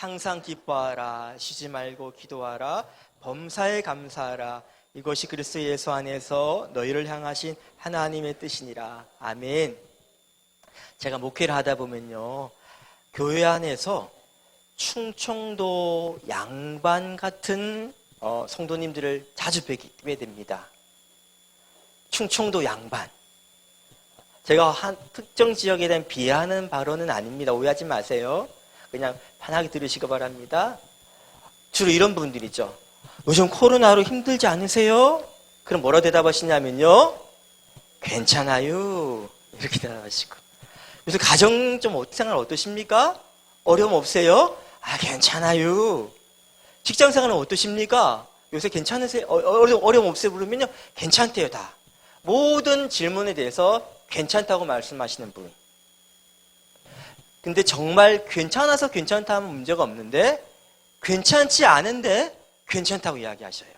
항상 기뻐하라, 쉬지 말고 기도하라, 범사에 감사하라. 이것이 그리스도 예수 안에서 너희를 향하신 하나님의 뜻이니라. 아멘. 제가 목회를 하다 보면요, 교회 안에서 충청도 양반 같은 성도님들을 자주 뵙게 됩니다. 충청도 양반. 제가 한 특정 지역에 대한 비하하는 발언은 아닙니다. 오해하지 마세요. 그냥 편하게 들으시기 바랍니다. 주로 이런 분들이죠. 요즘 코로나로 힘들지 않으세요? 그럼 뭐라 대답하시냐면요, 괜찮아요. 이렇게 대답하시고. 요새 가정 생활 어떠십니까? 어려움 없어요? 아, 괜찮아요. 직장 생활은 어떠십니까? 요새 괜찮으세요? 어려움 없어요? 물으면요, 괜찮대요. 다. 모든 질문에 대해서 괜찮다고 말씀하시는 분. 근데 정말 괜찮아서 괜찮다 하면 문제가 없는데, 괜찮지 않은데 괜찮다고 이야기하셔요.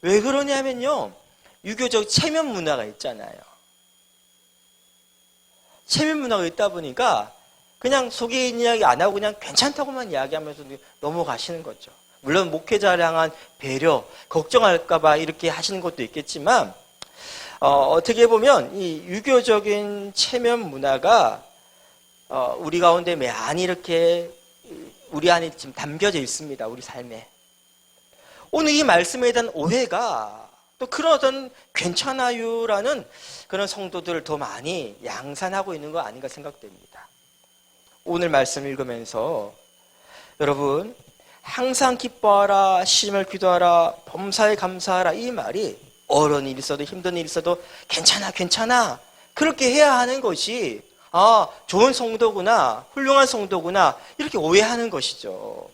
왜 그러냐면요, 유교적 체면 문화가 있잖아요. 체면 문화가 있다 보니까 그냥 속에 있는 이야기 안 하고 그냥 괜찮다고만 이야기하면서 넘어가시는 거죠. 물론 목회자를 향한 배려, 걱정할까봐 이렇게 하시는 것도 있겠지만, 어떻게 보면 이 유교적인 체면 문화가 우리 가운데 많이 이렇게 우리 안에 지금 담겨져 있습니다. 우리 삶에. 오늘 이 말씀에 대한 오해가 또 그런 어떤 괜찮아요라는 그런 성도들을 더 많이 양산하고 있는 거 아닌가 생각됩니다. 오늘 말씀 읽으면서 여러분, 항상 기뻐하라, 쉬지 말고 기도하라, 범사에 감사하라, 이 말이 어려운 일 있어도 힘든 일 있어도 괜찮아 그렇게 해야 하는 것이 좋은 성도구나, 훌륭한 성도구나, 이렇게 오해하는 것이죠.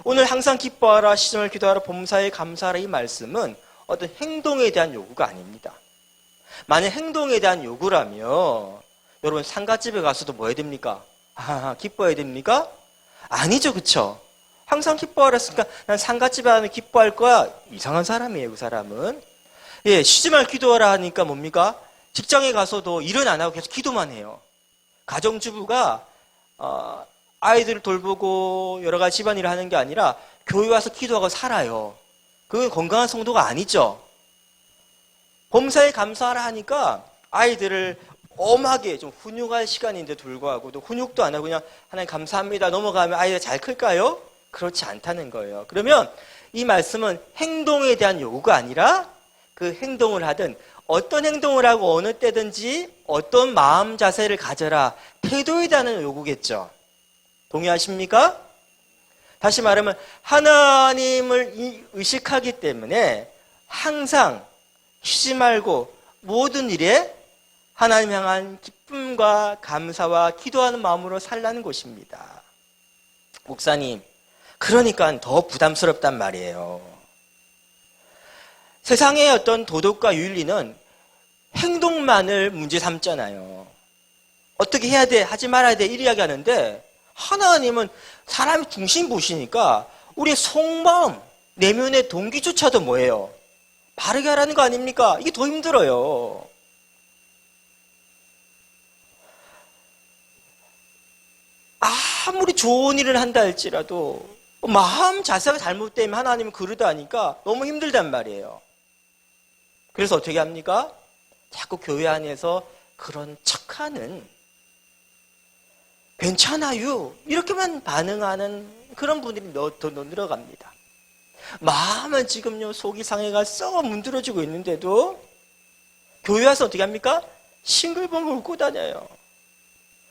오늘 항상 기뻐하라, 쉬지 말고 기도하라, 범사에 감사하라, 이 말씀은 어떤 행동에 대한 요구가 아닙니다. 만약 행동에 대한 요구라면 여러분, 상가집에 가서도 뭐 해야 됩니까? 기뻐해야 됩니까? 아니죠, 그쵸? 항상 기뻐하라 했으니까 난 상가집에 가면 기뻐할 거야. 이상한 사람이에요, 그 사람은. 예, 쉬지 말고 기도하라 하니까 뭡니까? 직장에 가서도 일은 안 하고 계속 기도만 해요. 가정주부가 아이들을 돌보고 여러 가지 집안일을 하는 게 아니라 교회 와서 기도하고 살아요. 그건 건강한 성도가 아니죠. 범사에 감사하라 하니까 아이들을 엄하게 좀 훈육할 시간인데 불구하고도 훈육도 안 하고 그냥 하나님 감사합니다 넘어가면 아이가 잘 클까요? 그렇지 않다는 거예요. 그러면 이 말씀은 행동에 대한 요구가 아니라 그 행동을 하든 어떤 행동을 하고 어느 때든지 어떤 마음 자세를 가져라, 태도에 대한 요구겠죠. 동의하십니까? 다시 말하면 하나님을 의식하기 때문에 항상 쉬지 말고 모든 일에 하나님 향한 기쁨과 감사와 기도하는 마음으로 살라는 것입니다. 목사님, 그러니까 더 부담스럽단 말이에요. 세상의 어떤 도덕과 윤리는 행동만을 문제 삼잖아요. 어떻게 해야 돼, 하지 말아야 돼, 이 이야기 하는데, 하나님은 사람이 중심 보시니까 우리의 속마음, 내면의 동기조차도 뭐예요? 바르게 하라는 거 아닙니까? 이게 더 힘들어요. 아무리 좋은 일을 한다 할지라도 마음 자세가 잘못되면 하나님은 그러다 하니까 너무 힘들단 말이에요. 그래서 어떻게 합니까? 자꾸 교회 안에서 그런 척하는, 괜찮아요 이렇게만 반응하는 그런 분들이 더 늘어갑니다. 마음은 지금요 속이 상해가 썩어 문드러지고 있는데도 교회 와서 어떻게 합니까? 싱글벙글 웃고 다녀요.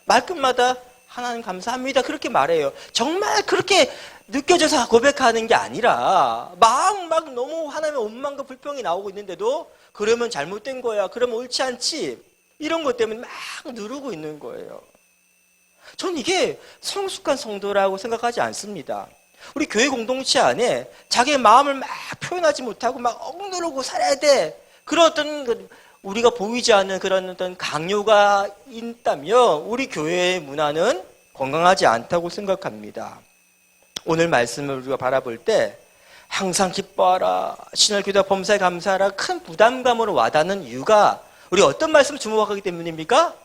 말끝마다 하나님 감사합니다 그렇게 말해요. 정말 그렇게 느껴져서 고백하는 게 아니라 막 너무 하나님의 원망과 불평이 나오고 있는데도 그러면 잘못된 거야, 그러면 옳지 않지, 이런 것 때문에 막 누르고 있는 거예요. 전 이게 성숙한 성도라고 생각하지 않습니다. 우리 교회 공동체 안에 자기의 마음을 막 표현하지 못하고 막 억누르고 살아야 돼, 그런 어떤 우리가 보이지 않는 그런 어떤 강요가 있다면 우리 교회의 문화는 건강하지 않다고 생각합니다. 오늘 말씀을 우리가 바라볼 때 항상 기뻐하라, 신을 기도하라, 범사에 감사하라, 큰 부담감으로 와닿는 이유가 우리 어떤 말씀을 주목하기 때문입니까?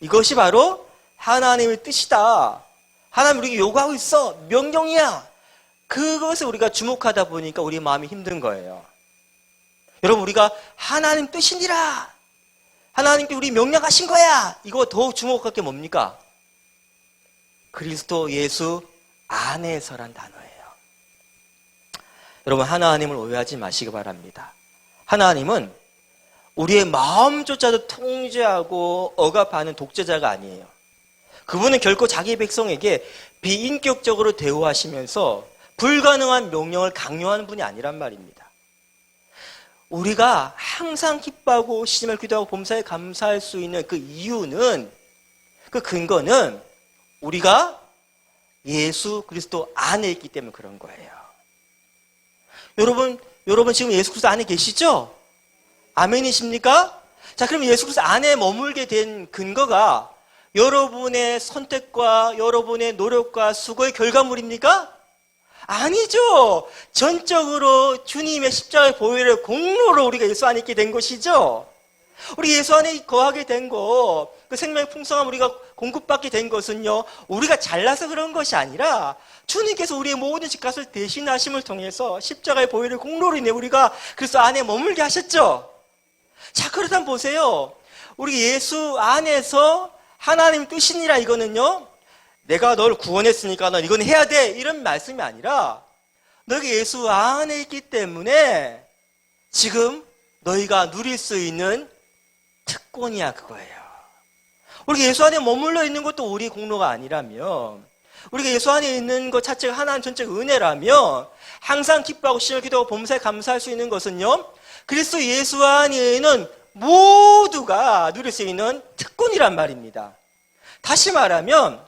이것이 바로 하나님의 뜻이다, 하나님 우리에게 요구하고 있어. 명령이야. 그것을 우리가 주목하다 보니까 우리 마음이 힘든 거예요. 여러분, 우리가 하나님 뜻이니라. 하나님께 우리 명령하신 거야. 이거 더 주목할 게 뭡니까? 그리스도 예수 안에서란 단어예요. 여러분, 하나님을 오해하지 마시기 바랍니다. 하나님은 우리의 마음조차도 통제하고 억압하는 독재자가 아니에요. 그분은 결코 자기 백성에게 비인격적으로 대우하시면서 불가능한 명령을 강요하는 분이 아니란 말입니다. 우리가 항상 기뻐하고 시심을 기도하고 범사에 감사할 수 있는 그 이유는, 그 근거는 우리가 예수 그리스도 안에 있기 때문에 그런 거예요. 여러분 지금 예수 그리스도 안에 계시죠? 아멘이십니까? 자, 그럼 예수 그리스도 안에 머물게 된 근거가 여러분의 선택과 여러분의 노력과 수고의 결과물입니까? 아니죠. 전적으로 주님의 십자가의 보혈의 공로로 우리가 예수 안에 있게 된 것이죠. 우리 예수 안에 거하게 된 거, 그 생명의 풍성함 우리가 공급받게 된 것은요, 우리가 잘나서 그런 것이 아니라 주님께서 우리의 모든 집값을 대신하심을 통해서 십자가의 보혈의 공로로 인해 우리가 그리스도 안에 머물게 하셨죠. 자, 그렇다면 보세요. 우리 예수 안에서 하나님 뜻이니라, 이거는요, 내가 널 구원했으니까 넌 이건 해야 돼, 이런 말씀이 아니라 너희가 예수 안에 있기 때문에 지금 너희가 누릴 수 있는 특권이야, 그거예요. 우리가 예수 안에 머물러 있는 것도 우리의 공로가 아니라면, 우리가 예수 안에 있는 것 자체가 하나님 전적 은혜라면, 항상 기뻐하고 시심을 기도하고 범사에 감사할 수 있는 것은요, 그리스도 예수 안에 있는 모두가 누릴 수 있는 특권이란 말입니다. 다시 말하면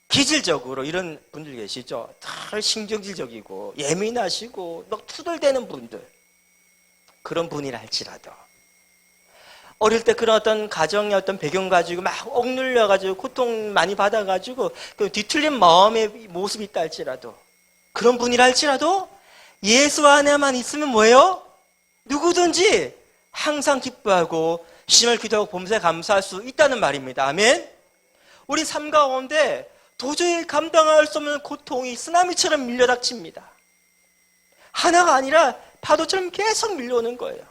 기질적으로 이런 분들 계시죠. 덜 신경질적이고 예민하시고 막 투덜대는 분들, 그런 분이라 할지라도 어릴 때 그런 어떤 가정의 어떤 배경 가지고 막 억눌려가지고 고통 많이 받아가지고 그 뒤틀린 마음의 모습이 있다 할지라도, 그런 분이라 할지라도 예수 안에만 있으면 뭐예요? 누구든지 항상 기뻐하고 시심을 기도하고 범사에 감사할 수 있다는 말입니다. 아멘. 우리 삶 가운데 도저히 감당할 수 없는 고통이 쓰나미처럼 밀려닥칩니다. 하나가 아니라 파도처럼 계속 밀려오는 거예요.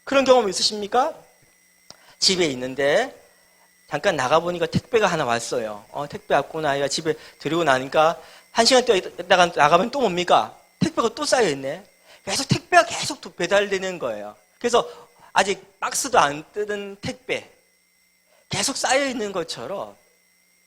그런 경험 있으십니까? 집에 있는데 잠깐 나가보니까 택배가 하나 왔어요. 택배 왔구나. 아이가 집에 들고 나니까 1시간 또 있다가 나가면 또 뭡니까? 택배가 또 쌓여있네. 계속 택배가 계속 배달되는 거예요. 그래서 아직 박스도 안 뜯은 택배, 계속 쌓여있는 것처럼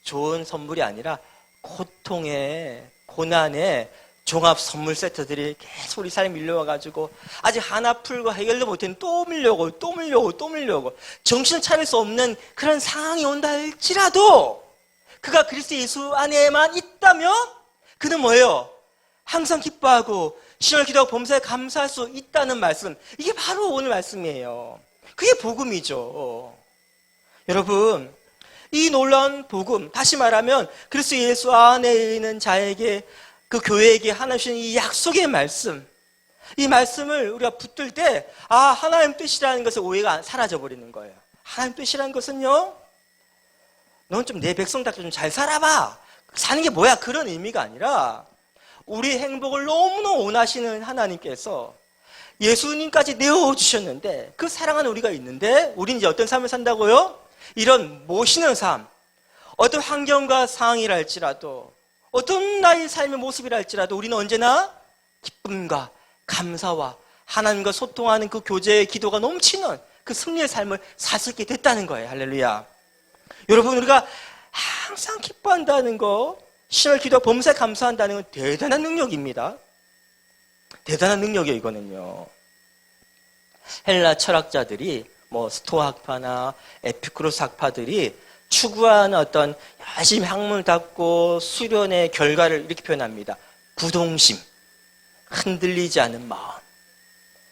좋은 선물이 아니라 고통에, 고난에 종합 선물 세트들이 계속 우리 삶에 밀려와가지고 아직 하나 풀고 해결도 못했는데 또 밀려오고 정신을 차릴 수 없는 그런 상황이 온다 할지라도 그가 그리스도 예수 안에만 있다면 그는 뭐예요? 항상 기뻐하고 시험을 기도하고 범사에 감사할 수 있다는 말씀, 이게 바로 오늘 말씀이에요. 그게 복음이죠. 여러분, 이 놀라운 복음, 다시 말하면 그리스도 예수 안에 있는 자에게, 그 교회에게 하나님 주신 이 약속의 말씀, 이 말씀을 우리가 붙들 때 하나님 뜻이라는 것의 오해가 사라져버리는 거예요. 하나님 뜻이라는 것은요, 넌 좀 내 백성답게 좀 잘 살아봐, 사는 게 뭐야, 그런 의미가 아니라 우리 행복을 너무나 원하시는 하나님께서 예수님까지 내어주셨는데, 그 사랑하는 우리가 있는데 우리는 이제 어떤 삶을 산다고요? 이런 모시는 삶, 어떤 환경과 상황이라 할지라도, 어떤 나의 삶의 모습이라 할지라도 우리는 언제나 기쁨과 감사와 하나님과 소통하는 그 교제의 기도가 넘치는 그 승리의 삶을 살 수 있게 됐다는 거예요. 할렐루야. 여러분, 우리가 항상 기뻐한다는 거, 시험을 기도하고 범사에 감사한다는 건 대단한 능력입니다. 대단한 능력이에요, 이거는요. 헬라 철학자들이, 스토아 학파나 에피쿠로스 학파들이 추구하는 어떤 열심히 학문을 닦고 수련의 결과를 이렇게 표현합니다. 부동심, 흔들리지 않은 마음,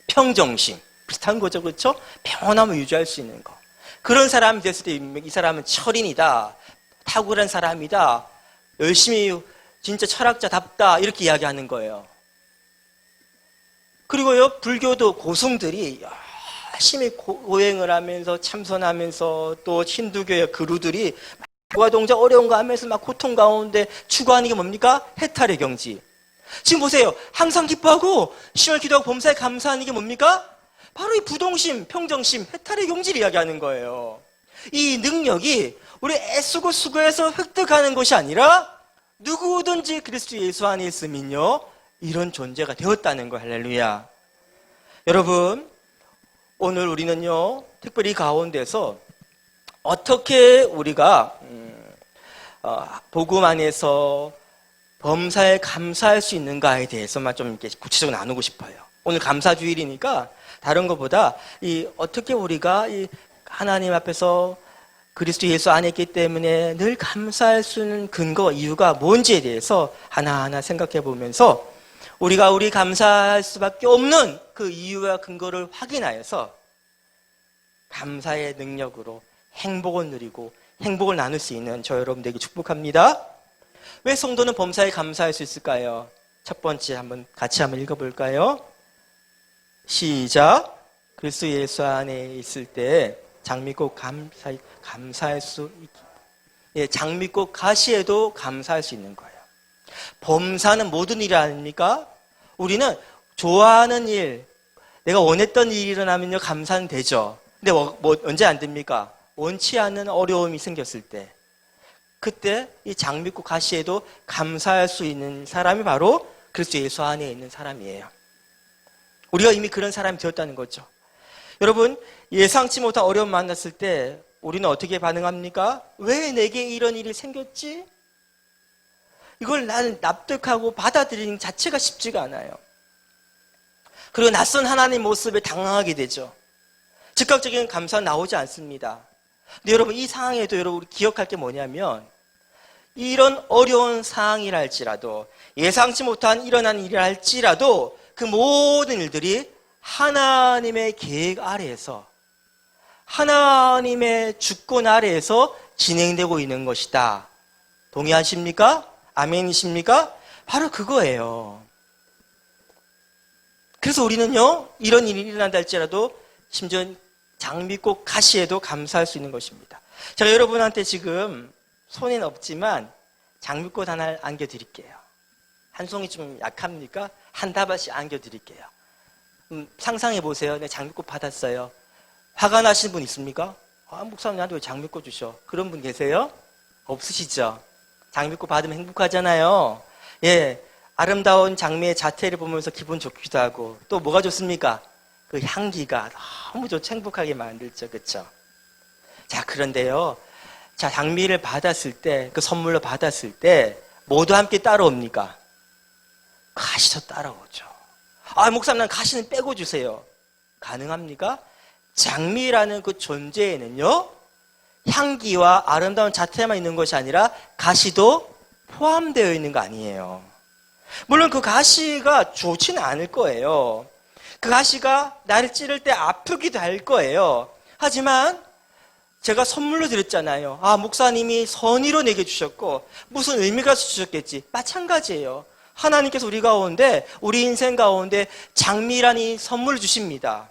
평정심, 비슷한 거죠, 그렇죠? 평온함을 유지할 수 있는 거. 그런 사람이 됐을 때 이 사람은 철인이다, 탁월한 사람이다, 열심히 진짜 철학자답다, 이렇게 이야기하는 거예요. 그리고요, 불교도 고승들이 열심히 고행을 하면서 참선하면서 또 힌두교의 그루들이 부하 동작 어려운 거 하면서 막 고통 가운데 추구하는 게 뭡니까? 해탈의 경지. 지금 보세요. 항상 기뻐하고 심을 기도하고 범사에 감사하는 게 뭡니까? 바로 이 부동심, 평정심, 해탈의 경지를 이야기하는 거예요. 이 능력이 우리 애쓰고 수고해서 획득하는 것이 아니라 누구든지 그리스도 예수 안에 있으면요, 이런 존재가 되었다는 거예요. 할렐루야. 여러분, 오늘 우리는요, 특별히 가운데서 어떻게 우리가 복음 안에서 범사에 감사할 수 있는가에 대해서만 좀 이렇게 구체적으로 나누고 싶어요. 오늘 감사주일이니까 다른 것보다 어떻게 우리가 하나님 앞에서 그리스도 예수 안에 있기 때문에 늘 감사할 수 있는 근거, 이유가 뭔지에 대해서 하나하나 생각해 보면서 우리가 감사할 수밖에 없는 그 이유와 근거를 확인하여서 감사의 능력으로 행복을 누리고 행복을 나눌 수 있는 저 여러분들에게 축복합니다. 왜 성도는 범사에 감사할 수 있을까요? 첫 번째 같이 한번 읽어볼까요? 시작. 그리스도 예수 안에 있을 때 장미꽃 감사할 수 장미꽃 가시에도 감사할 수 있는 거예요. 범사는 모든 일이 아닙니까? 우리는 좋아하는 일, 내가 원했던 일이 일어나면요, 감사는 되죠. 근데 언제 안 됩니까? 원치 않는 어려움이 생겼을 때, 그때 이 장미꽃 가시에도 감사할 수 있는 사람이 바로 그리스도 예수 안에 있는 사람이에요. 우리가 이미 그런 사람이 되었다는 거죠. 여러분, 예상치 못한 어려움 만났을 때 우리는 어떻게 반응합니까? 왜 내게 이런 일이 생겼지? 이걸 나는 납득하고 받아들이는 자체가 쉽지가 않아요. 그리고 낯선 하나님 모습에 당황하게 되죠. 즉각적인 감사는 나오지 않습니다. 근데 여러분, 이 상황에도 여러분 기억할 게 뭐냐면, 이런 어려운 상황이라 할지라도, 예상치 못한 일어난 일이라 할지라도 그 모든 일들이 하나님의 계획 아래에서, 하나님의 주권 아래에서 진행되고 있는 것이다. 동의하십니까? 아멘이십니까? 바로 그거예요. 그래서 우리는요, 이런 일이 일어난다 할지라도 심지어 장미꽃 가시에도 감사할 수 있는 것입니다. 제가 여러분한테 지금 손에는 없지만 장미꽃 하나를 안겨드릴게요. 한 송이 좀 약합니까? 한 다발씩 안겨드릴게요. 상상해 보세요. 내 장미꽃 받았어요. 화가 나신 분 있습니까? 목사님 나한테 왜 장미꽃 주셔? 그런 분 계세요? 없으시죠? 장미꽃 받으면 행복하잖아요. 예, 아름다운 장미의 자태를 보면서 기분 좋기도 하고, 또 뭐가 좋습니까? 그 향기가 너무 좋죠. 행복하게 만들죠. 그렇죠? 자, 그런데요, 자, 장미를 받았을 때, 그 선물로 받았을 때 모두 함께 따라옵니까? 가시도 따라오죠. 목사님, 난 가시는 빼고 주세요. 가능합니까? 장미라는 그 존재에는요, 향기와 아름다운 자태만 있는 것이 아니라 가시도 포함되어 있는 거 아니에요. 물론 그 가시가 좋지는 않을 거예요. 그 가시가 나를 찌를 때 아프기도 할 거예요. 하지만 제가 선물로 드렸잖아요. 목사님이 선의로 내게 주셨고 무슨 의미가 주셨겠지. 마찬가지예요. 하나님께서 우리 가운데, 우리 인생 가운데 장미라니 선물을 주십니다.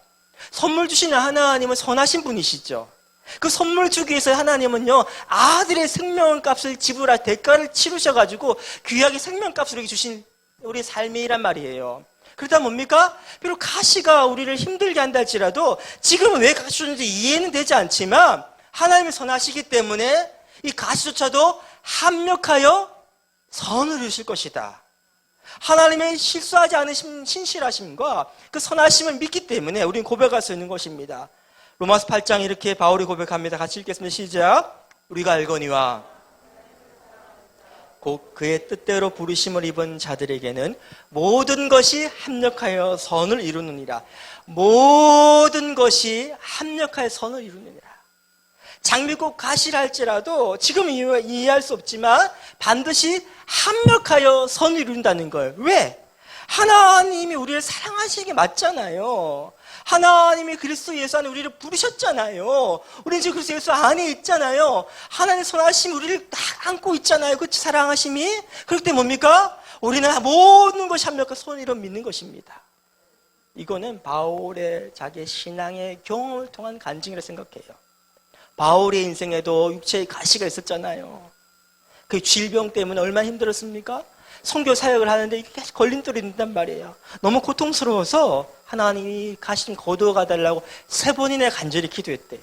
선물 주시는 하나님은 선하신 분이시죠. 그 선물 주기 위해서 하나님은요, 아들의 생명값을 지불할 대가를 치르셔가지고 귀하게 생명값을 주신 우리 삶이란 말이에요. 그러다 뭡니까? 비록 가시가 우리를 힘들게 한다 할지라도 지금은 왜 가시 주는지 이해는 되지 않지만 하나님이 선하시기 때문에 이 가시조차도 합력하여 선을 이루실 것이다. 하나님의 실수하지 않으신 신실하심과 그 선하심을 믿기 때문에 우리는 고백할 수 있는 것입니다. 로마서 8장 이렇게 바울이 고백합니다. 같이 읽겠습니다. 시작. 우리가 알거니와 곧 그의 뜻대로 부르심을 입은 자들에게는 모든 것이 합력하여 선을 이루느니라. 모든 것이 합력하여 선을 이루느니라. 장미꽃 가시라 할지라도 지금 이해할 수 없지만 반드시 합력하여 선을 이룬다는 거예요. 왜? 하나님이 우리를 사랑하시는 게 맞잖아요. 하나님이 그리스도 예수 안에 우리를 부르셨잖아요. 우리는 지금 그리스도 예수 안에 있잖아요. 하나님의 선하심이 우리를 딱 안고 있잖아요. 그 사랑하심이. 그렇기 때문에 뭡니까? 우리는 모든 것이 합력하여 선을 이룬 믿는 것입니다. 이거는 바울의 자기의 신앙의 경험을 통한 간증이라 생각해요. 바울의 인생에도 육체의 가시가 있었잖아요. 그 질병 때문에 얼마나 힘들었습니까? 선교 사역을 하는데 이게 계속 걸림돌이 된단 말이에요. 너무 고통스러워서 하나님이 가시 좀 거두어가 달라고 3번이나 간절히 기도했대요.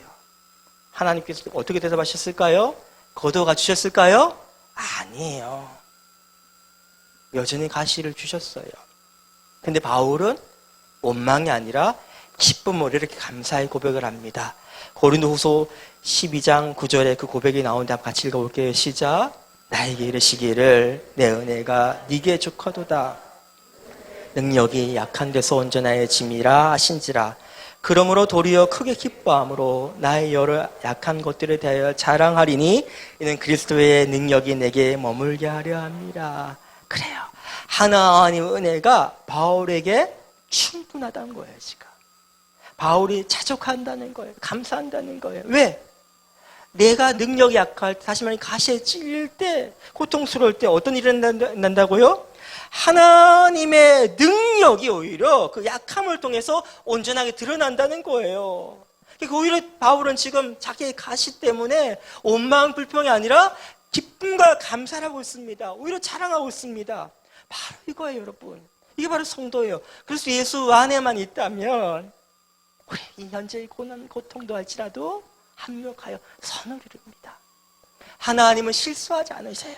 하나님께서 어떻게 대답하셨을까요? 거두어가 주셨을까요? 아니에요. 여전히 가시를 주셨어요. 근데 바울은 원망이 아니라 기쁨으로 이렇게 감사의 고백을 합니다. 고린도후서 12장 9절에 그 고백이 나오는데 한번 같이 읽어볼게요. 시작. 나에게 이르시기를 내 은혜가 네게 족하도다. 능력이 약한 데서 온전하여 짐이라 하신지라. 그러므로 도리어 크게 기뻐함으로 나의 여러 약한 것들에 대하여 자랑하리니 이는 그리스도의 능력이 내게 머물게 하려 함이라. 그래요. 하나님의 은혜가 바울에게 충분하다는 거예요. 지금 바울이 자족한다는 거예요. 감사한다는 거예요. 왜? 내가 능력이 약할 때, 다시 말해 가시에 찔릴 때, 고통스러울 때 어떤 일이 난다고요? 하나님의 능력이 오히려 그 약함을 통해서 온전하게 드러난다는 거예요. 그러니까 오히려 바울은 지금 자기의 가시 때문에 원망 불평이 아니라 기쁨과 감사를 하고 있습니다. 오히려 자랑하고 있습니다. 바로 이거예요, 여러분. 이게 바로 성도예요. 그래서 예수 안에만 있다면 우리 이 현재의 고난, 고통도 할지라도 합력하여 선을 이룹니다. 하나님은 실수하지 않으세요.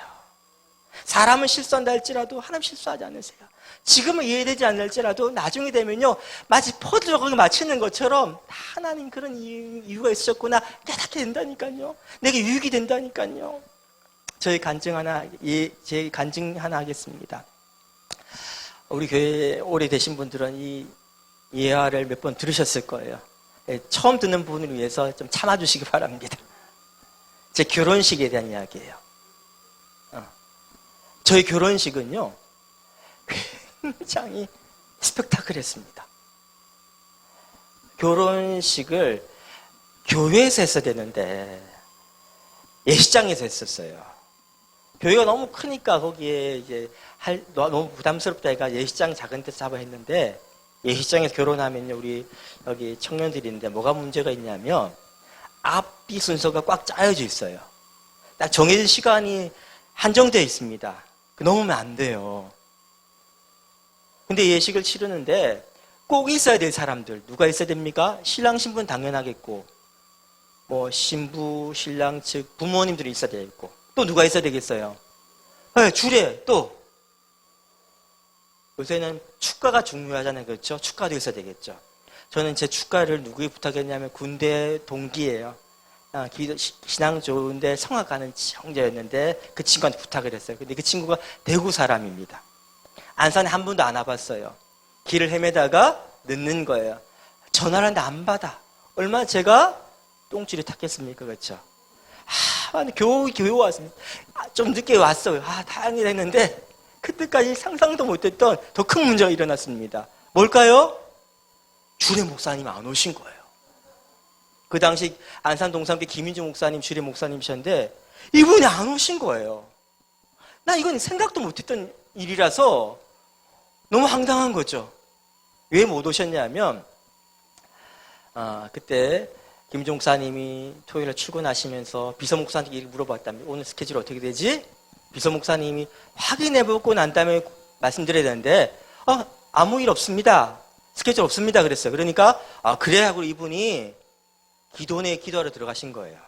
사람은 실수한다 할지라도 하나님 실수하지 않으세요. 지금은 이해되지 않을지라도 나중에 되면요, 마치 퍼즐을 맞추는 것처럼 하나님 그런 이유가 있으셨구나 깨닫게 된다니까요. 내게 유익이 된다니까요. 제 간증 하나 하겠습니다. 우리 교회에 오래 되신 분들은 이 예화를 몇 번 들으셨을 거예요. 처음 듣는 분을 위해서 좀 참아주시기 바랍니다. 제 결혼식에 대한 이야기예요. 저희 결혼식은요, 굉장히 스펙타클했습니다. 결혼식을 교회에서 했어야 되는데 예식장에서 했었어요. 교회가 너무 크니까 거기에 이제 너무 부담스럽다 해가 예식장 작은 데서 잡아 했는데, 예식장에서 결혼하면요, 우리 여기 청년들인데 뭐가 문제가 있냐면 앞뒤 순서가 꽉 짜여져 있어요. 딱 정해진 시간이 한정되어 있습니다. 넘으면 안 돼요. 근데 예식을 치르는데 꼭 있어야 될 사람들 누가 있어야 됩니까? 신랑 신부는 당연하겠고, 뭐 신부 신랑 측 부모님들이 있어야 되겠고, 또 누가 있어야 되겠어요? 네, 주례. 또 요새는 축가가 중요하잖아요. 그렇죠? 축가도 있어야 되겠죠. 저는 제 축가를 누구에 부탁했냐면 군대 동기예요. 신앙 좋은데 성악 가는 형제였는데 그 친구한테 부탁을 했어요. 근데 그 친구가 대구 사람입니다. 안산에 한 번도 안 와봤어요. 길을 헤매다가 늦는 거예요. 전화를 하는데 안 받아. 얼마나 제가 똥줄이 탔겠습니까? 그렇죠? 겨우 왔습니다. 좀 늦게 왔어요. 다행이다 했는데 그때까지 상상도 못했던 더 큰 문제가 일어났습니다. 뭘까요? 주례 목사님 안 오신 거예요. 그 당시 안산 동산교회 김인주 목사님 주례 목사님이셨는데 이분이 안 오신 거예요. 나 이건 생각도 못했던 일이라서 너무 황당한 거죠. 왜 못 오셨냐면 그때 김인주 목사님이 토요일에 출근하시면서 비서 목사님께 물어봤답니다. 오늘 스케줄 어떻게 되지? 비서 목사님이 확인해보고 난 다음에 말씀드려야 되는데 아무 일 없습니다. 스케줄 없습니다. 그랬어요. 그러니까 그래 하고 이분이 기도원에 기도하러 들어가신 거예요.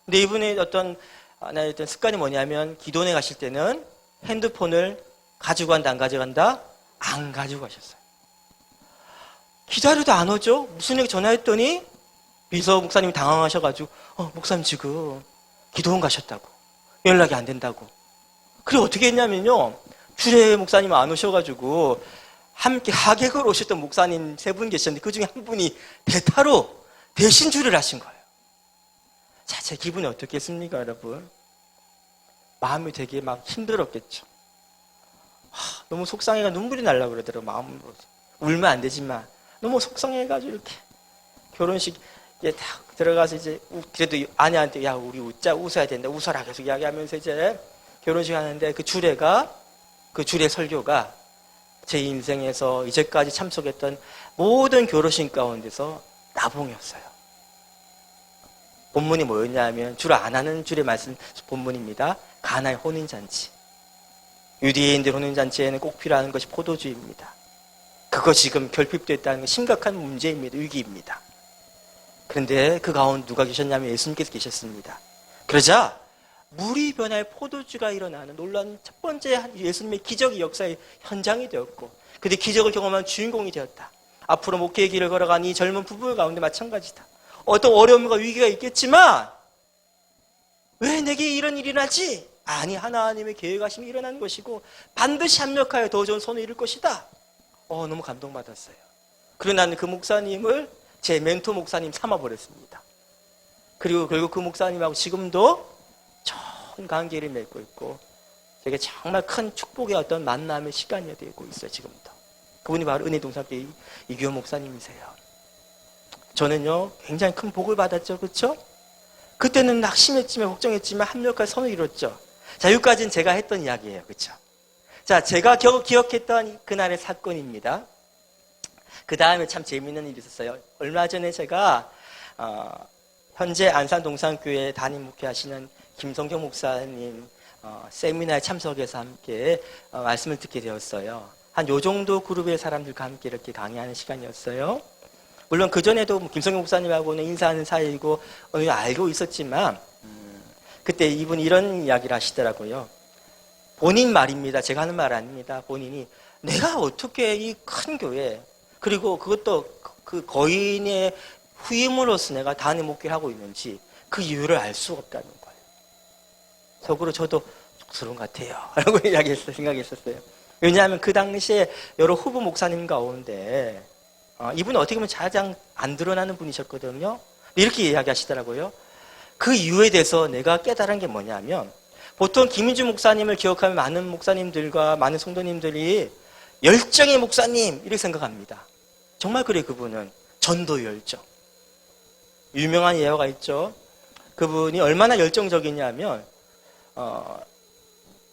근데 이분의 어떤 습관이 뭐냐면 기도원에 가실 때는 핸드폰을 가지고 간다 안 가져간다? 안 가지고 가셨어요. 기다려도 안 오죠? 무슨 얘기 전화했더니 비서 목사님이 당황하셔가지고 목사님 지금 기도원 가셨다고, 연락이 안 된다고. 그래 어떻게 했냐면요, 주례 목사님 안 오셔가지고 함께 하객으로 오셨던 목사님 3분 계셨는데 그 중에 한 분이 대타로 대신 주례를 하신 거예요. 자, 제 기분이 어떻겠습니까, 여러분? 마음이 되게 막 힘들었겠죠. 너무 속상해가 눈물이 날라고 그러더라고요. 마음으로. 울면 안 되지만 너무 속상해가지고 이렇게 결혼식에 딱 들어가서 이제 그래도 아내한테 야 우리 웃어야 된다, 웃어라 계속 이야기하면서 이제 결혼식 하는데 그 주례 설교가 제 인생에서 이제까지 참석했던 모든 결혼식 가운데서 나봉이었어요. 본문이 뭐였냐면 주로 안 하는 줄의 말씀 본문입니다. 가나의 혼인잔치. 유대인들 혼인잔치에는 꼭 필요한 것이 포도주입니다. 그거 지금 결핍됐다는 건 심각한 문제입니다. 위기입니다. 그런데 그 가운데 누가 계셨냐면 예수님께서 계셨습니다. 그러자 물이 변할 포도주가 일어나는 놀라운 첫 번째 예수님의 기적의 역사의 현장이 되었고, 그때 기적을 경험한 주인공이 되었다. 앞으로 목회의 길을 걸어간 이 젊은 부부 가운데 마찬가지다. 어떤 어려움과 위기가 있겠지만 왜 내게 이런 일이 나지? 아니, 하나님의 계획하심이 일어나는 것이고 반드시 합력하여 더 좋은 선을 이룰 것이다. 너무 감동받았어요. 그리고 나는 그 목사님을 제 멘토 목사님 삼아버렸습니다. 그리고 결국 그 목사님하고 지금도 좋은 관계를 맺고 있고, 제게 정말 큰 축복의 어떤 만남의 시간이 되고 있어요. 지금도. 그분이 바로 은혜동산교회 이규호 목사님이세요. 저는요 굉장히 큰 복을 받았죠. 그렇죠? 그때는 낙심했지만 걱정했지만 합력할 선을 이뤘죠. 자, 여기까지는 제가 했던 이야기예요. 그렇죠? 자, 제가 기억했던 그날의 사건입니다. 그 다음에 참 재미있는 일이 있었어요. 얼마 전에 제가 현재 안산동산교회 담임 목회하시는 김성경 목사님 세미나에 참석해서 함께 말씀을 듣게 되었어요. 한 요 정도 그룹의 사람들과 함께 이렇게 강의하는 시간이었어요. 물론 그전에도 김성경 목사님하고는 인사하는 사이이고 알고 있었지만 그때 이분이 이런 이야기를 하시더라고요. 본인 말입니다. 제가 하는 말 아닙니다. 본인이 내가 어떻게 이 큰 교회, 그리고 그것도 그 거인의 후임으로서 내가 단임 목회를 하고 있는지 그 이유를 알 수가 없다는 거예요. 속으로 저도 쑥스러운 것 같아요 라고 생각했었어요. 왜냐하면 그 당시에 여러 후보 목사님 가운데 이분은 어떻게 보면 가장 안 드러나는 분이셨거든요. 이렇게 이야기하시더라고요. 그 이유에 대해서 내가 깨달은 게 뭐냐면, 보통 김인주 목사님을 기억하면 많은 목사님들과 많은 성도님들이 열정의 목사님 이렇게 생각합니다. 정말 그래요. 그분은 전도 열정. 유명한 예화가 있죠. 그분이 얼마나 열정적이냐면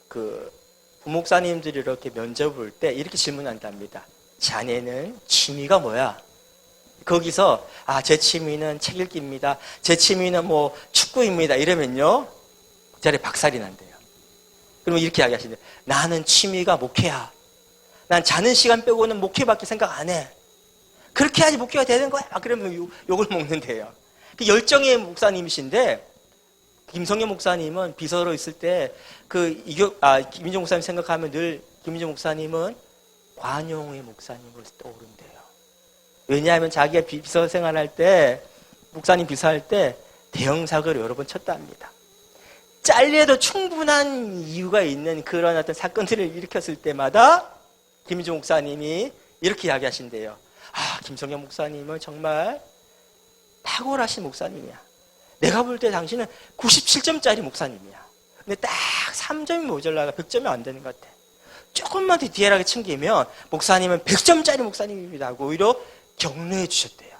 그 부목사님들이 이렇게 면접 볼 때 이렇게 질문한답니다. 자네는 취미가 뭐야? 거기서 제 취미는 책 읽기입니다. 제 취미는 뭐 축구입니다. 이러면요 그 자리에 박살이 난대요. 그러면 이렇게 이야기하시는데, 나는 취미가 목회야. 난 자는 시간 빼고는 목회밖에 생각 안 해. 그렇게 해야지 목회가 되는 거야. 그러면 욕을 먹는데요. 그 열정의 목사님이신데, 김성현 목사님은 비서로 있을 때 김민종 목사님 생각하면 늘 김민종 목사님은 관용의 목사님으로 떠오른대요. 왜냐하면 자기가 비서 생활할 때, 목사님 비서할 때 대형 사고를 여러 번 쳤답니다. 잘려도 충분한 이유가 있는 그런 어떤 사건들을 일으켰을 때마다 김민종 목사님이 이렇게 이야기하신대요. 김성현 목사님은 정말 탁월하신 목사님이야. 내가 볼 때 당신은 97점짜리 목사님이야. 근데 딱 3점이 모자라가 100점이 안 되는 것 같아. 조금만 더 디테일하게 챙기면 목사님은 100점짜리 목사님입니다 하고 오히려 격려해 주셨대요.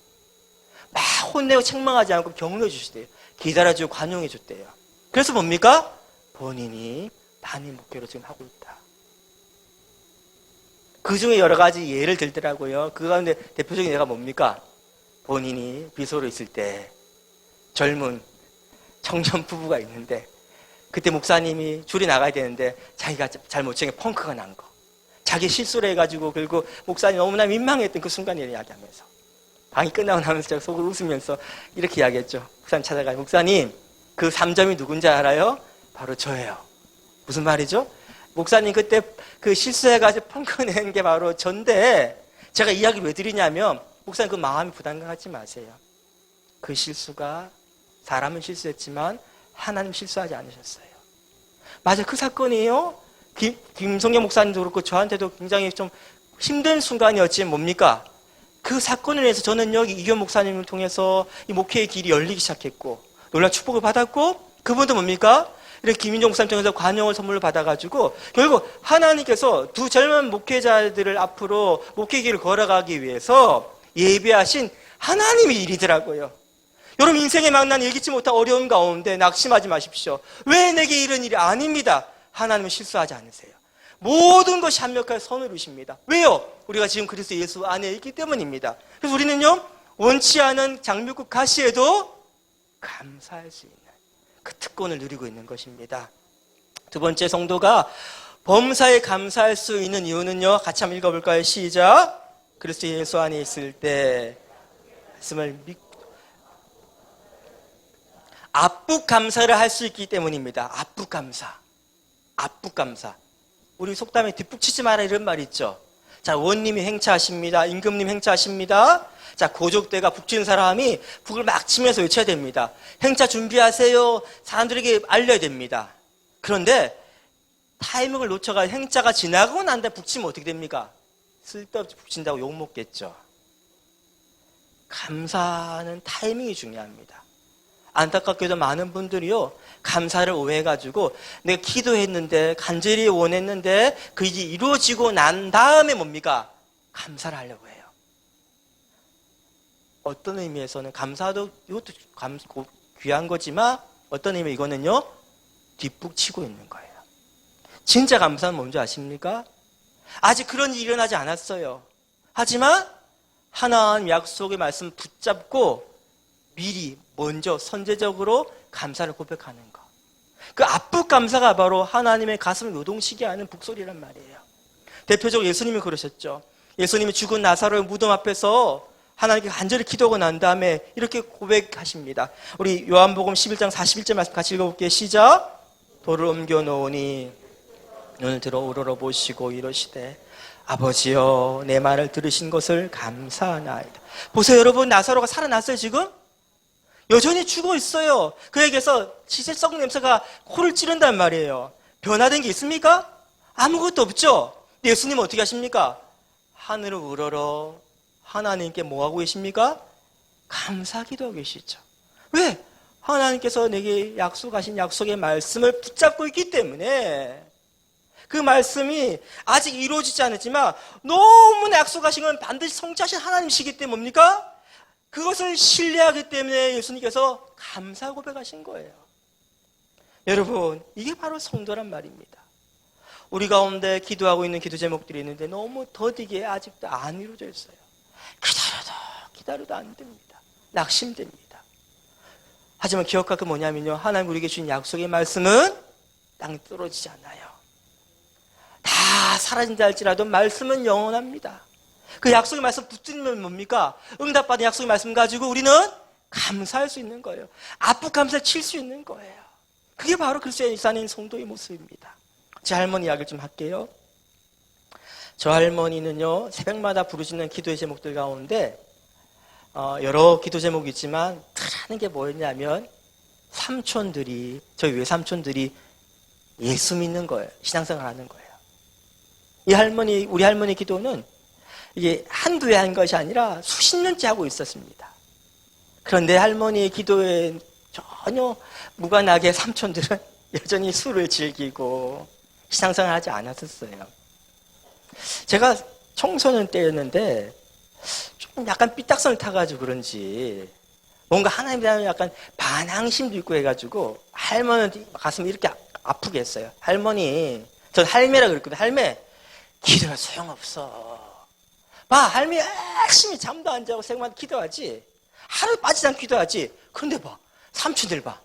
막 혼내고 책망하지 않고 격려해 주셨대요. 기다려주고 관용해 줬대요. 그래서 뭡니까? 본인이 담임 목회로 지금 하고 있다. 그 중에 여러 가지 예를 들더라고요. 그 가운데 대표적인 예가 뭡니까? 본인이 비서로 있을 때 젊은 청년 부부가 있는데, 그때 목사님이 줄이 나가야 되는데 자기가 잘못 정해 펑크가 난 거. 자기 실수를 해가지고 결국 목사님이 너무나 민망했던 그 순간을 이야기하면서, 방이 끝나고 나면서 제가 속으로 웃으면서 이렇게 이야기했죠. 목사님 찾아가요. 목사님, 그 3점이 누군지 알아요? 바로 저예요. 무슨 말이죠? 목사님 그때 그 실수해가지고 펑크 낸 게 바로 전데, 제가 이야기를 왜 드리냐면, 목사님 그 마음이 부담 갖지 마세요. 그 실수가, 사람은 실수했지만 하나님 실수하지 않으셨어요. 맞아, 그 사건이에요. 김성경 목사님도 그렇고 저한테도 굉장히 좀 힘든 순간이었지만 뭡니까? 그 사건을 위해서 저는 여기 이규호 목사님을 통해서 이 목회의 길이 열리기 시작했고 놀라운 축복을 받았고, 그분도 뭡니까? 이렇게 김인종 목사님 통해서 관용을 선물로 받아가지고 결국 하나님께서 두 젊은 목회자들을 앞으로 목회 길을 걸어가기 위해서 예비하신 하나님의 일이더라고요. 여러분, 인생에 만난 예기치 못한 어려움 가운데 낙심하지 마십시오. 왜 내게 이런 일이? 아닙니다. 하나님은 실수하지 않으세요. 모든 것이 합력하여 선을 이루십니다. 왜요? 우리가 지금 그리스도 예수 안에 있기 때문입니다. 그래서 우리는요, 원치 않은 장미국 가시에도 감사할 수 있는 그 특권을 누리고 있는 것입니다. 두 번째, 성도가 범사에 감사할 수 있는 이유는요, 같이 한번 읽어볼까요? 시작. 그리스도 예수 안에 있을 때 말씀을 믿고 압북 감사를 할 수 있기 때문입니다. 압북 감사. 압북 감사. 우리 속담에 뒷북 치지 마라 이런 말이 있죠. 자, 원님이 행차하십니다. 임금님 행차하십니다. 자, 고족대가 북치는 사람이 북을 막 치면서 외쳐야 됩니다. 행차 준비하세요. 사람들에게 알려야 됩니다. 그런데 타이밍을 놓쳐가 행차가 지나고 난 다음에 북치면 어떻게 됩니까? 쓸데없이 북친다고 욕먹겠죠. 감사는 타이밍이 중요합니다. 안타깝게도 많은 분들이요, 감사를 오해해가지고 내가 기도했는데 간절히 원했는데 그 일이 이루어지고 난 다음에 뭡니까? 감사를 하려고 해요. 어떤 의미에서는 감사도 이것도 귀한 거지만 어떤 의미 이거는요, 뒷북 치고 있는 거예요. 진짜 감사는 뭔지 아십니까? 아직 그런 일이 일어나지 않았어요. 하지만 하나님 약속의 말씀 붙잡고 미리 먼저 선제적으로 감사를 고백하는 것. 그 압북 감사가 바로 하나님의 가슴을 요동치게 하는 북소리란 말이에요. 대표적으로 예수님이 그러셨죠. 예수님이 죽은 나사로의 무덤 앞에서 하나님께 간절히 기도하고 난 다음에 이렇게 고백하십니다. 우리 요한복음 11장 41절 말씀 같이 읽어볼게요. 시작. 돌을 옮겨 놓으니 눈을 들어 우러러 보시고 이러시되 아버지여 내 말을 들으신 것을 감사하나이다. 보세요 여러분, 나사로가 살아났어요 지금? 여전히 죽어 있어요. 그에게서 치질썩 냄새가 코를 찌른단 말이에요. 변화된 게 있습니까? 아무것도 없죠. 근데 예수님은 어떻게 하십니까? 하늘을 우러러 하나님께 뭐하고 계십니까? 감사기도하고 계시죠. 왜? 하나님께서 내게 약속하신 약속의 말씀을 붙잡고 있기 때문에. 그 말씀이 아직 이루어지지 않았지만 너무나 약속하신 건 반드시 성취하신 하나님이시기 때문에 뭡니까? 그것을 신뢰하기 때문에 예수님께서 감사 고백하신 거예요. 여러분, 이게 바로 성도란 말입니다. 우리 가운데 기도하고 있는 기도 제목들이 있는데 너무 더디게 아직도 안 이루어져 있어요. 기다려도 안 됩니다. 낙심됩니다. 하지만 기억할 게 뭐냐면요, 하나님 우리에게 주신 약속의 말씀은 땅에 떨어지지 않아요. 다 사라진다 할지라도 말씀은 영원합니다. 그 약속의 말씀 붙들면 뭡니까? 응답받은 약속의 말씀 가지고 우리는 감사할 수 있는 거예요. 압북 감사를 칠 수 있는 거예요. 그게 바로 그리스도의 일산인 성도의 모습입니다. 제 할머니 이야기를 좀 할게요. 저 할머니는요, 새벽마다 부르시는 기도의 제목들 가운데 여러 기도 제목이 있지만 하는 게 뭐였냐면 삼촌들이, 저희 외삼촌들이 예수 믿는 거예요. 신앙생활 하는 거예요. 이 할머니, 우리 할머니 기도는 이게 한두 해 한 것이 아니라 수십 년째 하고 있었습니다. 그런데 할머니의 기도에 전혀 무관하게 삼촌들은 여전히 술을 즐기고 신앙생활 하지 않았었어요. 제가 청소년 때였는데 좀 약간 삐딱선을 타가지고 그런지 뭔가 하나님에 대한 약간 반항심도 있고 해가지고 할머니한테 가슴이 이렇게 아프게 했어요. 할머니, 전 할매라 그랬거든요. 할매, 기도는 소용없어. 봐, 할매 열심히 잠도 안 자고 생만 기도하지. 하루 빠지지 않고 기도하지. 그런데 봐, 삼촌들 봐.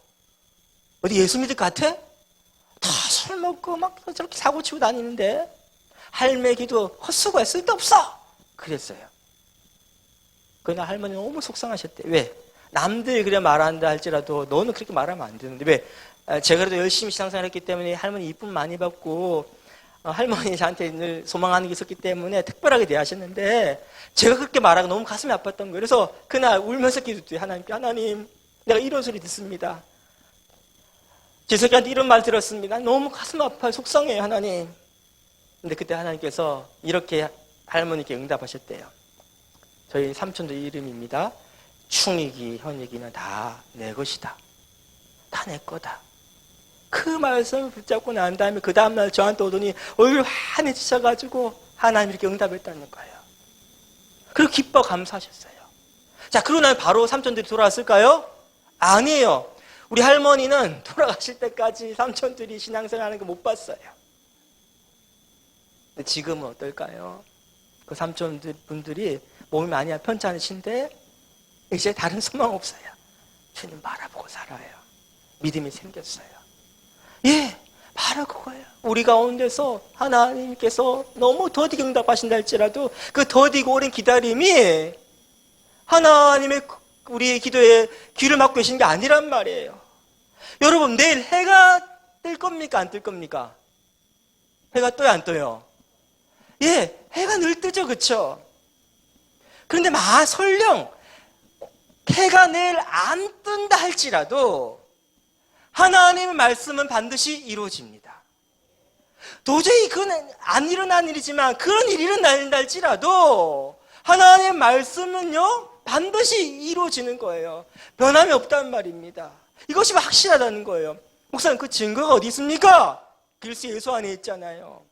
어디 예수 믿을 것 같아? 다 술 먹고 막 저렇게 사고 치고 다니는데 할매 기도 헛수고야, 쓸데없어. 그랬어요. 그러나 할머니 너무 속상하셨대. 왜? 남들이 그래 말한다 할지라도 너는 그렇게 말하면 안 되는데 왜? 제가 그래도 열심히 신앙생활 했기 때문에 할머니 이쁨 많이 받고 할머니 저한테 늘 소망하는 게 있었기 때문에 특별하게 대하셨는데 제가 그렇게 말하고 너무 가슴이 아팠던 거예요. 그래서 그날 울면서 기도했어요. 하나님께, 하나님 내가 이런 소리 듣습니다. 제 새끼한테 이런 말 들었습니다. 너무 가슴 아파요. 속상해요 하나님. 근데 그때 하나님께서 이렇게 할머니께 응답하셨대요. 저희 삼촌들 이름입니다. 충이기, 현이기는 다 내 것이다. 다 내 거다. 그 말씀을 붙잡고 난 다음에 그 다음날 저한테 오더니 얼굴 환해지셔가지고 하나님 이렇게 응답했다는 거예요. 그리고 기뻐 감사하셨어요. 자, 그러고 나면 바로 삼촌들이 돌아왔을까요? 아니에요. 우리 할머니는 돌아가실 때까지 삼촌들이 신앙생활하는 거 못 봤어요. 근데 지금은 어떨까요? 그 삼촌들 분들이 몸이 많이 편찮으신데 이제 다른 소망 없어요. 주님 바라보고 살아요. 믿음이 생겼어요. 예, 바로 그거예요. 우리 가운데서 하나님께서 너무 더디게 응답하신다 할지라도 그 더디고 오랜 기다림이 하나님의 우리의 기도에 귀를 막고 계신 게 아니란 말이에요. 여러분, 내일 해가 뜰 겁니까? 안 뜰 겁니까? 해가 떠요? 안 떠요? 예, 해가 늘 뜨죠. 그렇죠? 그런데 설령 해가 내일 안 뜬다 할지라도 하나님의 말씀은 반드시 이루어집니다. 도저히 그건 안 일어난 일이지만 그런 일이 일어난다 할지라도 하나님의 말씀은요 반드시 이루어지는 거예요. 변함이 없단 말입니다. 이것이 확실하다는 거예요. 목사님, 그 증거가 어디 있습니까? 그리스도 예수 안에 있잖아요.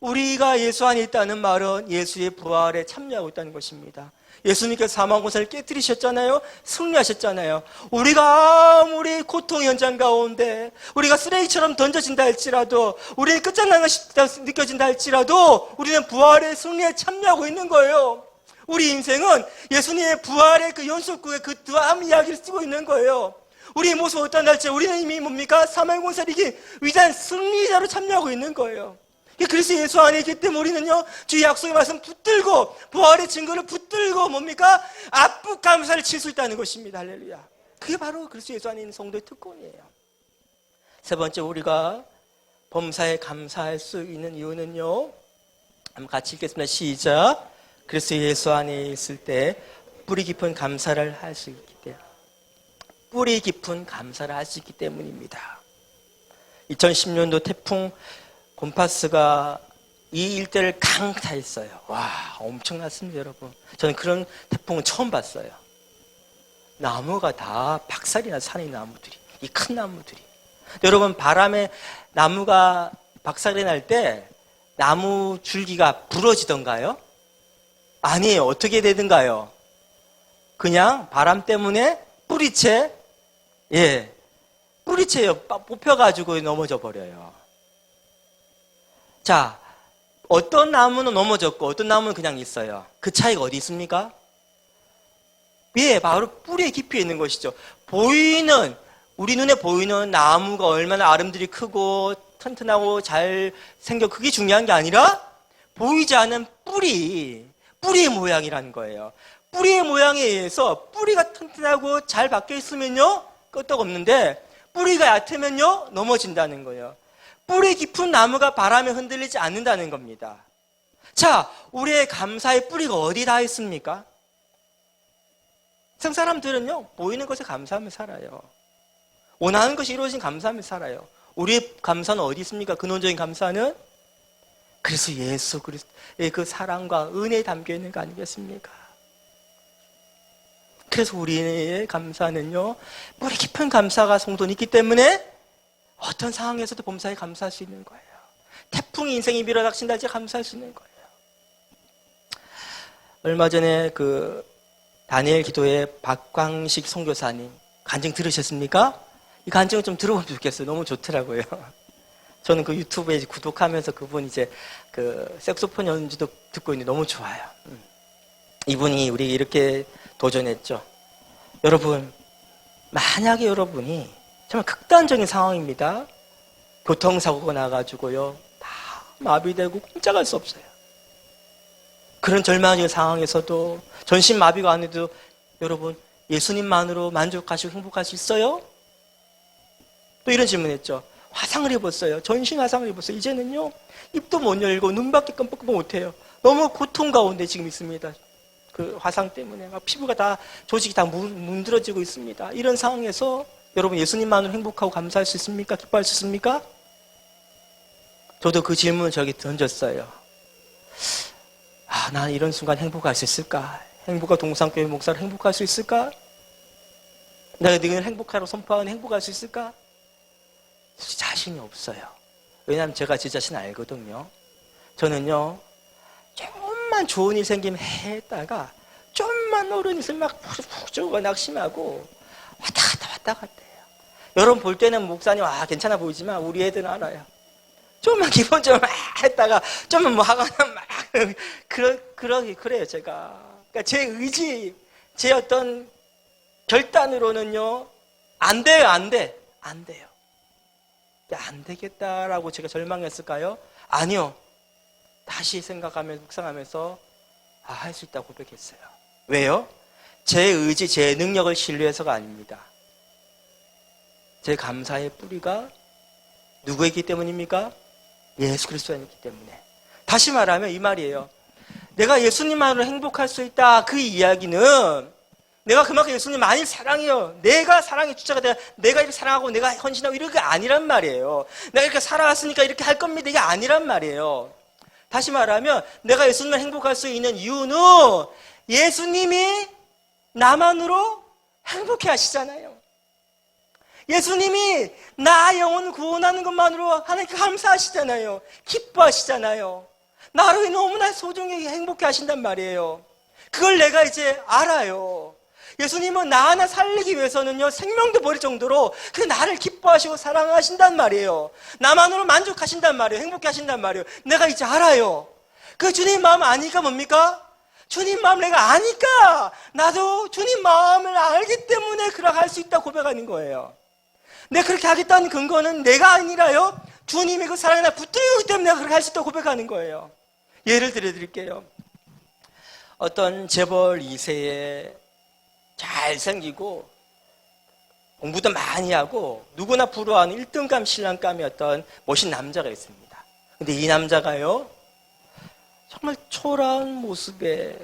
우리가 예수 안에 있다는 말은 예수의 부활에 참여하고 있다는 것입니다. 예수님께서 사망 권세를 깨뜨리셨잖아요. 승리하셨잖아요. 우리가 아무리 고통 현장 가운데 우리가 쓰레기처럼 던져진다 할지라도, 우리는 끝장난 것이 느껴진다 할지라도 우리는 부활의 승리에 참여하고 있는 거예요. 우리 인생은 예수님의 부활의 그 연속구의 그 다음 이야기를 쓰고 있는 거예요. 우리의 모습 어떠한 할지 우리는 이미 뭡니까? 사망의 권세를 이긴 위대한 승리자로 참여하고 있는 거예요. 그래서 예수 안에 있기 때문에 우리는요, 주의 약속의 말씀 붙들고 부활의 증거를 붙들고 뭡니까? 압축 감사를 칠 수 있다는 것입니다. 할렐루야. 그게 바로 그리스도 예수 안에 있는 성도의 특권이에요. 세 번째, 우리가 범사에 감사할 수 있는 이유는요, 한번 같이 읽겠습니다. 시작. 그리스도 예수 안에 있을 때 뿌리 깊은 감사를 할 수 있기 때문에, 뿌리 깊은 감사를 할 수 있기 때문입니다. 2010년도 태풍 곰파스가 이 일대를 강타했어요. 와, 엄청났습니다, 여러분. 저는 그런 태풍은 처음 봤어요. 나무가 다 박살이 나, 산의 나무들이, 이 큰 나무들이. 여러분, 바람에 나무가 박살이 날 때 나무 줄기가 부러지던가요? 아니에요. 어떻게 되든가요? 그냥 바람 때문에 뿌리채, 뿌리채요. 뽑혀가지고 넘어져 버려요. 자, 어떤 나무는 넘어졌고 어떤 나무는 그냥 있어요. 그 차이가 어디 있습니까? 바로 뿌리에 깊이 있는 것이죠. 우리 눈에 보이는 나무가 얼마나 아름드리 크고 튼튼하고 잘 생겨, 그게 중요한 게 아니라 보이지 않는 뿌리의 모양이라는 거예요. 뿌리의 모양에 의해서 뿌리가 튼튼하고 잘 박혀 있으면요 끄떡없는데, 뿌리가 얕으면요 넘어진다는 거예요. 뿌리 깊은 나무가 바람에 흔들리지 않는다는 겁니다. 자, 우리의 감사의 뿌리가 어디 다 있습니까? 세상 사람들은요, 보이는 것에 감사하며 살아요. 원하는 것이 이루어진 감사하며 살아요. 우리의 감사는 어디 있습니까? 근원적인 감사는 그래서 예수 그리스도의 그 사랑과 은혜에 담겨 있는 거 아니겠습니까? 그래서 우리의 감사는요, 뿌리 깊은 감사가 성도는 있기 때문에 어떤 상황에서도 범사에 감사할 수 있는 거예요. 태풍이 인생이 밀어닥친다 할지 감사할 수 있는 거예요. 얼마 전에 그 다니엘 기도의 박광식 선교사님 간증 들으셨습니까? 이 간증을 좀 들어보면 좋겠어요. 너무 좋더라고요. 저는 그 유튜브에 구독하면서 그분 이제 그 색소폰 연주도 듣고 있는데 너무 좋아요. 이분이 우리 이렇게 도전했죠. 여러분, 만약에 여러분이 정말 극단적인 상황입니다. 교통사고가 나가지고요, 다 마비되고 꼼짝할 수 없어요. 그런 절망적인 상황에서도 전신 마비가 안 해도 여러분, 예수님만으로 만족하시고 행복할 수 있어요? 또 이런 질문했죠. 화상을 입었어요. 전신 화상을 입었어요. 이제는요, 입도 못 열고 눈밖에 끔뻑끔뻑 못해요. 너무 고통 가운데 지금 있습니다. 그 화상 때문에 막 피부가 다, 조직이 다 문드러지고 있습니다. 이런 상황에서 여러분, 예수님만으로 행복하고 감사할 수 있습니까? 기뻐할 수 있습니까? 저도 그 질문을 저에게 던졌어요. 난 이런 순간 행복할 수 있을까? 행복한 동산교회 목사로 행복할 수 있을까? 내가 늘 행복하라고 선포하는 행복할 수 있을까? 자신이 없어요. 왜냐하면 제가 제 자신 알거든요. 저는요, 좀만 좋은 일 생기면 했다가 좀만 어려운 일 있으면 막 푹 낙심하고 왔다 갔다 해요. 여러분 볼 때는 목사님 괜찮아 보이지만 우리 애들은 알아요. 좀만 기분 좀 했다가 좀만 뭐 하거나 막 그래요 제가. 그러니까 제 의지, 제 어떤 결단으로는요, 안 돼요, 안 돼. 안 돼요. 안 되겠다라고 제가 절망했을까요? 아니요. 다시 생각하면서, 묵상하면서, 할 수 있다고 고백했어요. 왜요? 제 의지, 제 능력을 신뢰해서가 아닙니다. 제 감사의 뿌리가 누구이기 때문입니까? 예수 그리스도이기 때문에. 다시 말하면 이 말이에요. 내가 예수님만으로 행복할 수 있다. 그 이야기는 내가 그만큼 예수님 많이 사랑해요. 내가 사랑의 주체가 돼야 내가 이렇게 사랑하고 내가 헌신하고 이런 게 아니란 말이에요. 내가 이렇게 살아왔으니까 이렇게 할 겁니다. 이게 아니란 말이에요. 다시 말하면 내가 예수님만 행복할 수 있는 이유는 예수님이 나만으로 행복해 하시잖아요. 예수님이 나 영혼 구원하는 것만으로 하나님께 감사하시잖아요. 기뻐하시잖아요. 나로 너무나 소중하게 행복해 하신단 말이에요. 그걸 내가 이제 알아요. 예수님은 나 하나 살리기 위해서는요, 생명도 버릴 정도로 그 나를 기뻐하시고 사랑하신단 말이에요. 나만으로 만족하신단 말이에요. 행복해 하신단 말이에요. 내가 이제 알아요. 그 주님 마음 아니까 뭡니까? 주님 마음 내가 아니까 나도 주님 마음을 알기 때문에 그렇게 할 수 있다고 고백하는 거예요. 내가 그렇게 하겠다는 근거는 내가 아니라요, 주님이 그 사랑에 나 붙들기 때문에 내가 그렇게 할 수 있다고 고백하는 거예요. 예를 들어드릴게요. 어떤 재벌 2세에 잘생기고 공부도 많이 하고 누구나 부러워하는 1등감 신랑감이었던 멋진 남자가 있습니다. 근데 이 남자가요, 정말 초라한 모습에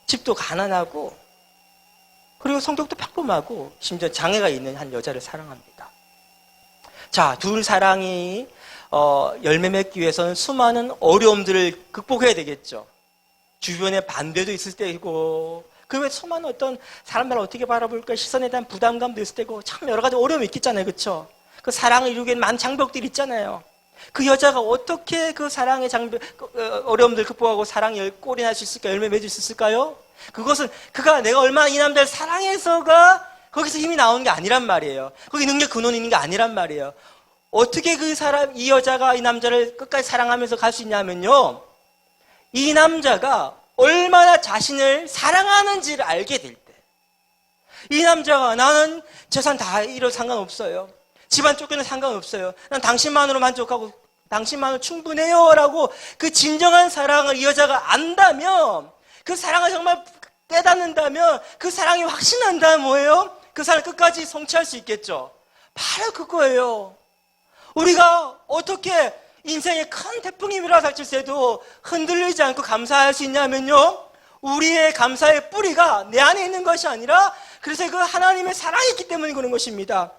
집도 가난하고 그리고 성격도 평범하고 심지어 장애가 있는 한 여자를 사랑합니다. 자, 둘 사랑이 열매 맺기 위해서는 수많은 어려움들을 극복해야 되겠죠. 주변에 반대도 있을 때이고 그 외에 수많은 어떤 사람들을 어떻게 바라볼까 시선에 대한 부담감도 있을 때고 참 여러 가지 어려움이 있겠잖아요. 그렇죠? 그 사랑을 이루기엔 많은 장벽들이 있잖아요. 그 여자가 어떻게 그 사랑의 어려움들 극복하고 사랑의 꼴이 날 수 있을까? 열매 맺을 수 있을까요? 그것은 그가 내가 얼마나 이 남자를 사랑해서가 거기서 힘이 나오는 게 아니란 말이에요. 거기 능력 근원이 있는 게 아니란 말이에요. 어떻게 이 여자가 이 남자를 끝까지 사랑하면서 갈 수 있냐면요, 이 남자가 얼마나 자신을 사랑하는지를 알게 될 때, 이 남자가 나는 재산 다 잃어도 상관없어요. 집안 쫓겨도 상관없어요. 난 당신만으로 만족하고 당신만으로 충분해요 라고 그 진정한 사랑을 이 여자가 안다면, 그 사랑을 정말 깨닫는다면, 그 사랑이 확신한다면 뭐예요? 그 사랑을 끝까지 성취할 수 있겠죠. 바로 그거예요. 우리가 어떻게 인생에 큰 태풍이 밀어닥칠 때도 흔들리지 않고 감사할 수 있냐면요, 우리의 감사의 뿌리가 내 안에 있는 것이 아니라 그래서 그 하나님의 사랑이 있기 때문에 그런 것입니다.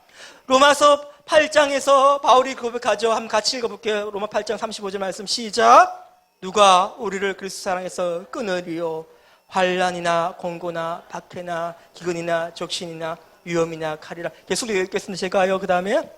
로마서 8장에서 바울이 고백하죠. 한번 같이 읽어볼게요. 로마 8장 35절 말씀 시작. 누가 우리를 그리스도 사랑해서 끊으리요? 환난이나 공고나 박해나 기근이나 적신이나 위험이나 칼이라. 계속 읽겠습니다. 제가요. 그 다음에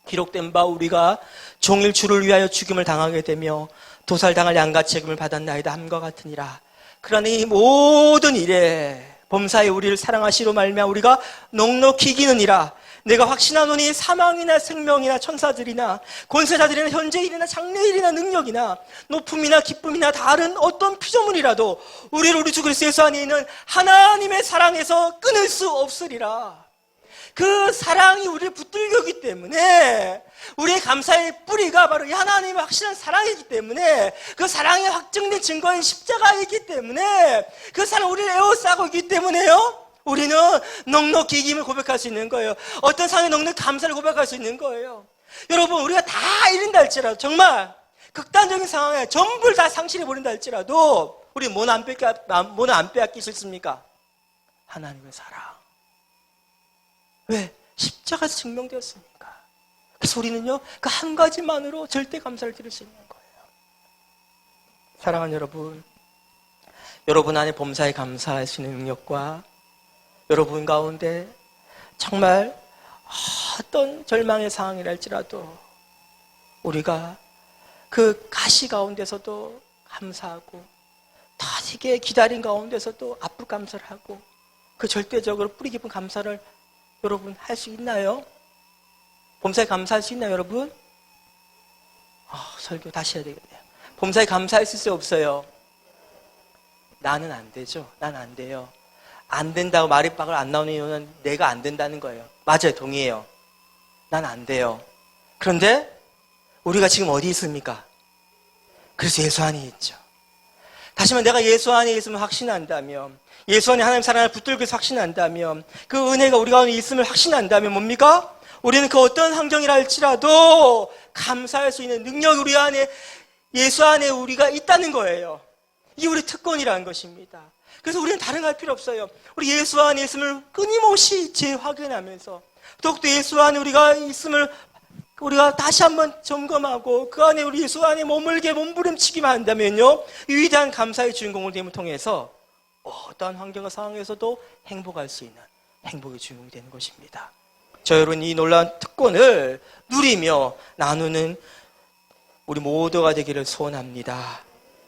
기록된 바 우리가 종일 주를 위하여 죽임을 당하게 되며 도살당할 양같이 책임을 받았나이다 함과 같으니라. 그러니 이 모든 일에 범사에 우리를 사랑하시로 말미암아 우리가 넉넉히 이기느니라. 내가 확신하노니 사망이나 생명이나 천사들이나 권세자들이나 현재일이나 장래일이나 능력이나 높음이나 기쁨이나 다른 어떤 피조물이라도 우리를 우리 주 그리스도 예수 안에 있는 하나님의 사랑에서 끊을 수 없으리라. 그 사랑이 우리를 붙들기 때문에 우리의 감사의 뿌리가 바로 이 하나님의 확실한 사랑이기 때문에, 그 사랑의 확증된 증거인 십자가이기 때문에, 그 사랑 우리를 에워싸고 있기 때문에요, 우리는 넉넉히 이김을 고백할 수 있는 거예요. 어떤 상황에 넉넉히 감사를 고백할 수 있는 거예요. 여러분, 우리가 다 잃는다 할지라도, 정말 극단적인 상황에 전부를 다 상실해버린다 할지라도 우리 뭐는 안 빼앗길 수 있습니까? 하나님의 사랑. 왜? 십자가에서 증명되었으니까. 그래서 우리는요, 그 한 가지만으로 절대 감사를 드릴 수 있는 거예요. 사랑하는 여러분, 여러분 안에 범사에 감사할 수 있는 능력과 여러분 가운데 정말 어떤 절망의 상황이랄지라도 우리가 그 가시 가운데서도 감사하고 더디게 기다린 가운데서도 앞으로 감사를 하고 그 절대적으로 뿌리 깊은 감사를 여러분 할 수 있나요? 범사에 감사할 수 있나요, 여러분? 설교 다시 해야 되겠네요. 범사에 감사할 수 있어요, 없어요? 나는 안 되죠. 난 안 돼요. 안 된다고 말이 밖을 안 나오는 이유는 내가 안 된다는 거예요. 맞아요. 동의해요. 난 안 돼요. 그런데 우리가 지금 어디 있습니까? 그래서 예수 안에 있죠. 다시 말해 내가 예수 안에 있음을 확신한다면, 예수 안에 하나님 사랑을 붙들고 확신한다면, 그 은혜가 우리 가운데 있음을 확신한다면 뭡니까? 우리는 그 어떤 환경이라 할지라도 감사할 수 있는 능력이 우리 안에, 예수 안에 우리가 있다는 거예요. 이게 우리 특권이라는 것입니다. 그래서 우리는 다른 거 할 필요 없어요. 우리 예수 안에 있음을 끊임없이 재확인하면서, 더욱더 예수 안에 우리가 있음을 우리가 다시 한번 점검하고 그 안에 우리 예수 안에 머물게 몸부림치기만 한다면요, 이 위대한 감사의 주인공을 됨을 통해서 어떠한 환경과 상황에서도 행복할 수 있는 행복의 주인공이 되는 것입니다. 저 여러분, 이 놀라운 특권을 누리며 나누는 우리 모두가 되기를 소원합니다.